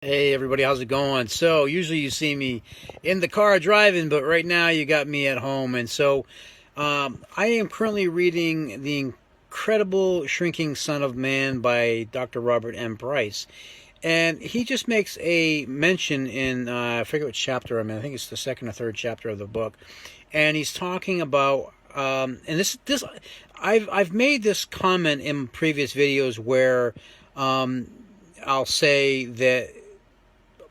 Hey everybody, how's it going? So usually you see me in the car driving, but right now you got me at home, and so I am currently reading The Incredible Shrinking Son of Man by Dr. Robert M. Price, and he just makes a mention in I forget what chapter I'm in. I think it's the second or third chapter of the book, and he's talking about and this I've made this comment in previous videos where I'll say that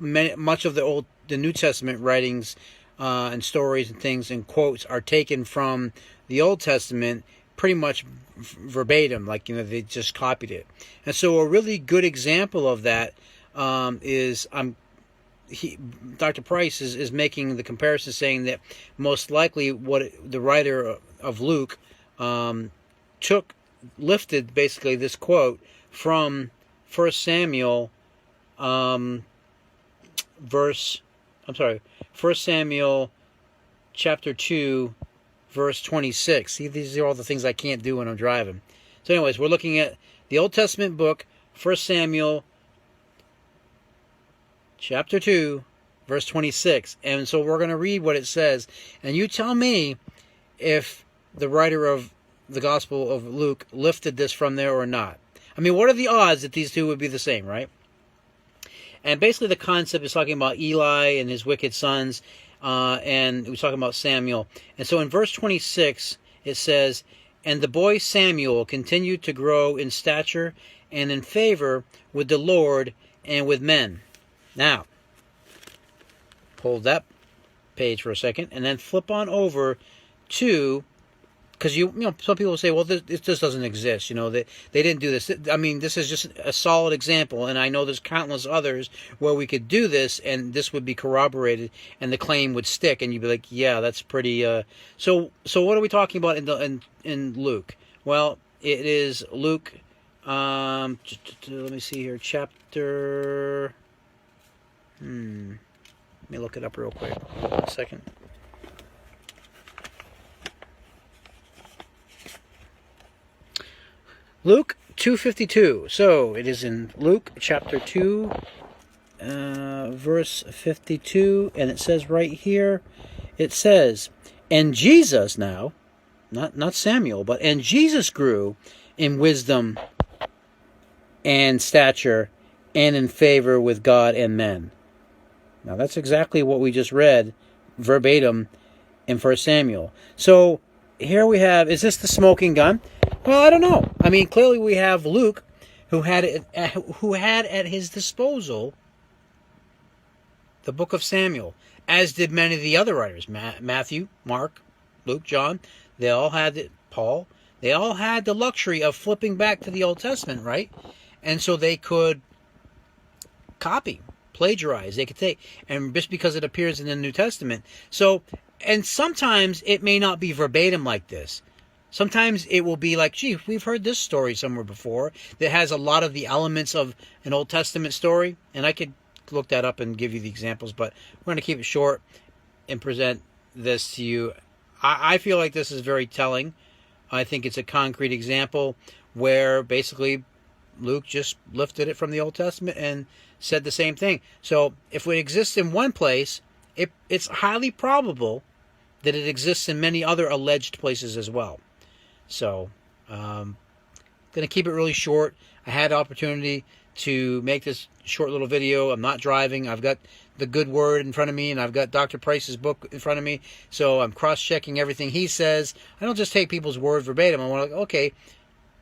much of the New Testament writings and stories and things and quotes are taken from the Old Testament pretty much verbatim, like they just copied it. And so a really good example of that is Dr. Price is making the comparison, saying that most likely what the writer of Luke lifted basically this quote from 1 Samuel. 1 Samuel chapter 2, verse 26. See, these are all the things I can't do when I'm driving. So anyways, we're looking at the Old Testament book, 1 Samuel chapter 2, verse 26. And so we're going to read what it says. And you tell me if the writer of the Gospel of Luke lifted this from there or not. I mean, what are the odds that these two would be the same, right? And basically the concept is talking about Eli and his wicked sons, and we're talking about Samuel. And so in verse 26, it says, "And the boy Samuel continued to grow in stature and in favor with the Lord and with men." Now, hold that page for a second, and then flip on over to, because some people will say, well, this doesn't exist. They didn't do this. I mean, this is just a solid example, and I know there's countless others where we could do this, and this would be corroborated, and the claim would stick, and you'd be like, yeah, that's pretty. So what are we talking about in Luke? Well, it is Luke. Let me see here, chapter. Let me look it up real quick. Hold on a second. Luke 2:52. So it is in Luke chapter 2, verse 52, and it says right here, it says, "And Jesus," now, not Samuel, but "and Jesus grew in wisdom and stature and in favor with God and men." Now that's exactly what we just read verbatim in 1 Samuel. So here we have, is this the smoking gun? Well, I don't know. I mean, clearly we have Luke, who had at his disposal the book of Samuel, as did many of the other writers. Matthew, Mark, Luke, John. They all had it. Paul. They all had the luxury of flipping back to the Old Testament, right? And so they could copy, plagiarize. They could take, and just because it appears in the New Testament. So, and sometimes it may not be verbatim like this. Sometimes it will be like, gee, we've heard this story somewhere before that has a lot of the elements of an Old Testament story. And I could look that up and give you the examples, but we're going to keep it short and present this to you. I feel like this is very telling. I think it's a concrete example where basically Luke just lifted it from the Old Testament and said the same thing. So if it exists in one place, it's highly probable that it exists in many other alleged places as well. So, going to keep it really short. I had the opportunity to make this short little video. I'm not driving. I've got the Good Word in front of me, and I've got Dr. Price's book in front of me. So I'm cross-checking everything he says. I don't just take people's word verbatim. I want to, okay,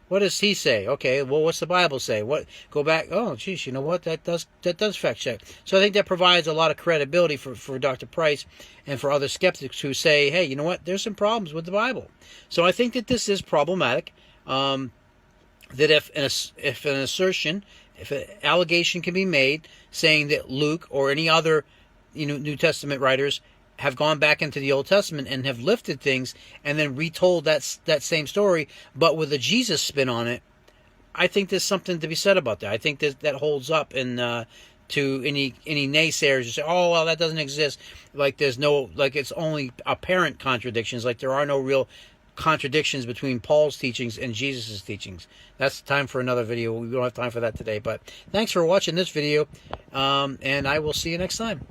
what does he say? Okay, well, what's the Bible say? Go back. Oh, geez, you know what? That does fact check. So I think that provides a lot of credibility for Dr. Price and for other skeptics who say, hey, you know what? There's some problems with the Bible. So I think that this is problematic. That if an assertion, if an allegation can be made saying that Luke or any other New Testament writers have gone back into the Old Testament and have lifted things and then retold that same story, but with a Jesus spin on it, I think there's something to be said about that. I think that holds up to any naysayers who say, oh, well, that doesn't exist. Like there's no, like it's only apparent contradictions. Like there are no real contradictions between Paul's teachings and Jesus' teachings. That's time for another video. We don't have time for that today. But thanks for watching this video, and I will see you next time.